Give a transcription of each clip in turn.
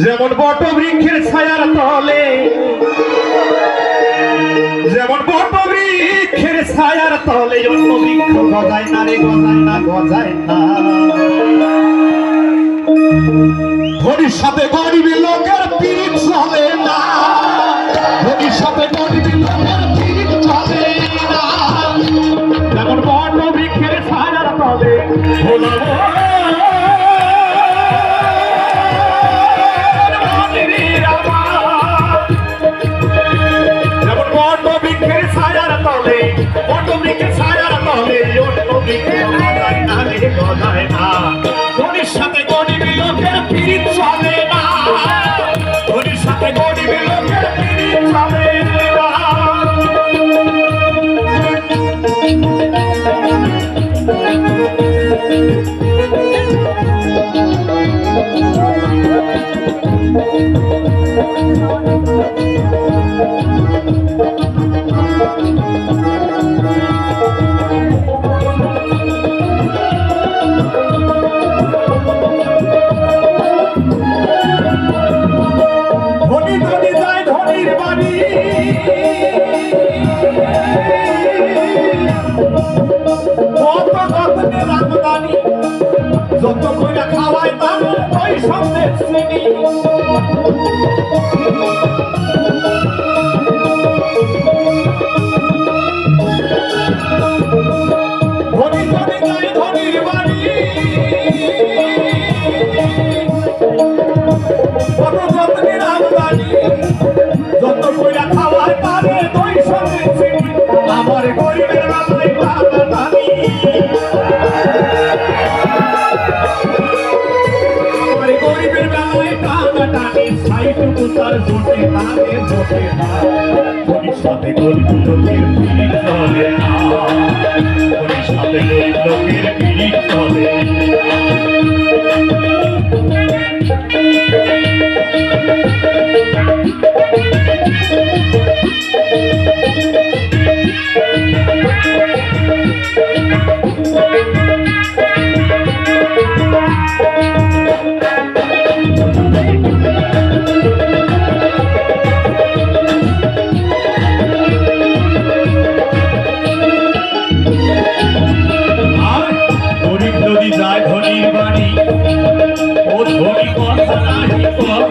যেমন বটবৃক্ষের ছায়ার তলে, যেমন বটবৃক্ষের ছায়ার তলে অন্য বৃক্ষ গজায় না রে, গজায় না, গজায় না। ধনীর সাথে গরিবের লোকের পিরিত চলে না, ধনীর সাথে গরিবের লোকের পিরিত চলে না। যেমন বটবৃক্ষের ছায়ার তলে যেমন বটবৃক্ষের ছায়ার তলে, বটবৃক্ষের ছায়ার তলে অন্য বৃক্ষ গজায় না রে, গজায় না। ধনীর সাথে গরিবের লোকের পিরিত চলে না, ধনীর সাথে গরিবের লোকের পিরিত চলে না। ধনী ধনী যায় ধনীর বাড়ি, কত যত্নে রামদানি, যত কইরা খাওয়ায় তার ওই সন্দেশ চিনি। ধনী ধনী যায় ধনীর বাড়ি, কত যত্নে রামদানি, যত কইরা খাওয়ায় তার ওই সন্দেশ চিনি। আমার গরিবের বেলায় টানাটানি, আমার গরিবের বেলায় টানাটানি, সাইটুকু তার জোটে না রে, জোটে না। ধনীর সাথে গরিব লোকের পিরিত চলে না, ধনীর সাথে গরিব লোকের পিরিত চলে না। যায় ধনীর বাড়ি, ও ধনী কথা নাহি কয়,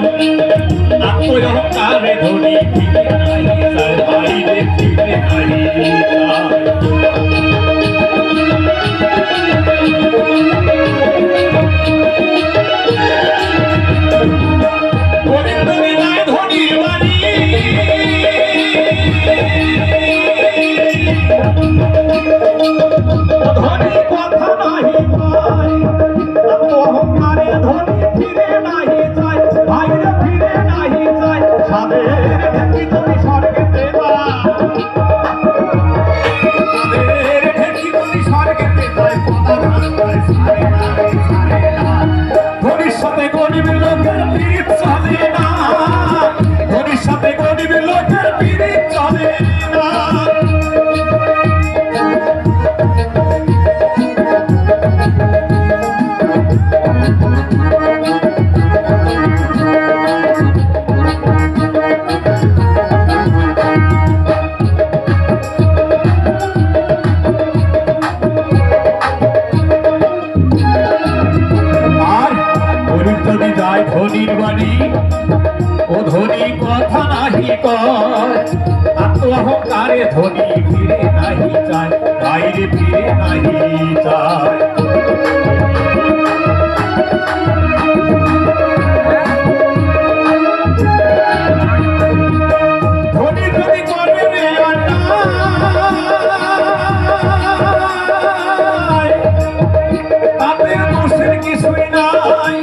আত্মঅহংকারে ধনী ফিরে নাহি যায়, বাইরে ফিরে নাহি যায়। গরিব ধনী যায় ধনীর বাড়ি, ধনী কথা নাহি কয়, আত্মঅহংকারে ধনী ফিরে নাহি যায়, বাইরে ফিরে নাহি যায়। সাদের ঢেকি যদি স্বর্গেতে যায়, সাদের ঢেকি যদি স্বর্গেতে যায়, পদা রাস্তায় ছাড়ে না রে, ছাড়ে না। ধনীর সাথে গরিবের লোকের পিরিত চলে না, ধনীর সাথে গরিবের লোকের পিরিত চলে না। ধনীর বাড়ি, ও ধনী কথা নাহি কয়, আত্মঅহংকারে ধনী ফিরে নাহি যায়, বাইরে ফিরে নাহি যায়। ধনী ধনী করে রে অন্যায়, তাতে দোষের কিছুই নাই।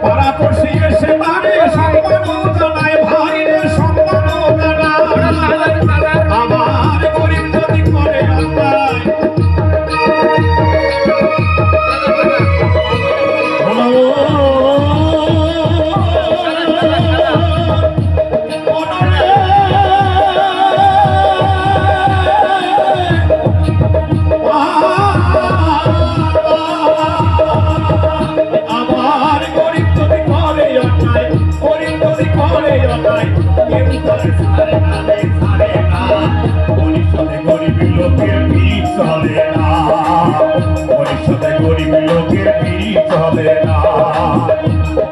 পাড়াপড়শি এসে তারে সম্মান জানায়, ভাইরে সম্মান জানায়। আমার গরিব যদি করে অন্যায়, গরিব লোকের পিড়ি চলে না।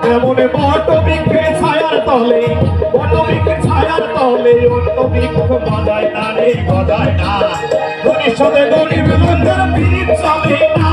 তেমন বট বৃক্ষের ছায়ার তলে, বট বৃক্ষের ছায়ার তলে অন্য বৃক্ষ গজায় না রে, গজায় না। ধনীর সাথে গরিব লোকের পিড়ি চলে না।